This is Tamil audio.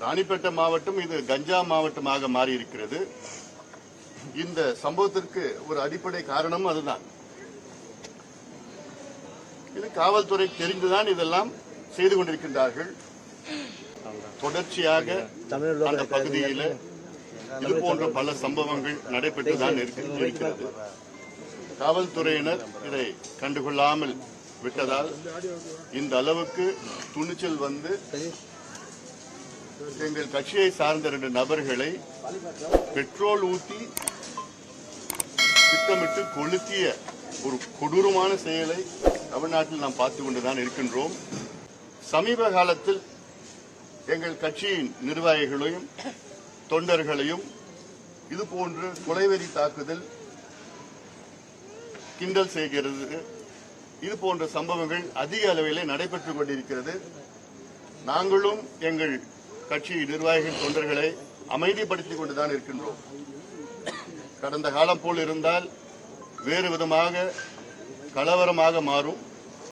ராணிப்பேட்டை மாவட்டம் இது கஞ்சா மாவட்டமாக மாறி இருக்கிறது. இந்த சம்பவத்திற்கு ஒரு அடிப்படை காரணம் அதுதான். இது காவல்துறை தெரிந்துதான் இதெல்லாம் செய்து கொண்டிருக்கின்றார்கள். தொடர்ச்சியாக அந்த பகுதியில் இது போன்ற பல சம்பவங்கள் நடைபெற்றுதான் இருக்கிறது. காவல்துறையினர் இதை கண்டுகொள்ளாமல் விட்டதால் இந்த அளவுக்கு துணிச்சல் வந்து எங்கள் கட்சியை சார்ந்த 2 நபர்களை பெட்ரோல் ஊற்றி திட்டமிட்டு கொளுத்திய ஒரு கொடூரமான செயலை தமிழ்நாட்டில் நாம் பார்த்துக் கொண்டுதான் இருக்கின்றோம். சமீப காலத்தில் எங்கள் கட்சியின் நிர்வாகிகளையும் தொண்டர்களையும் இதுபோன்று கொலைவெறி தாக்குதல், கிண்டல் செய்கிறது, இது போன்ற சம்பவங்கள் அதிக அளவிலே நடைபெற்றுக் கொண்டிருக்கிறது. நாங்களும் எங்கள் கட்சி நிர்வாகிகள் தொண்டர்களை அமைதிப்படுத்திக் கொண்டுதான் இருக்கின்றோம். கடந்த காலம் போல் இருந்தால் வேறு விதமாக கலவரமாக மாறும்.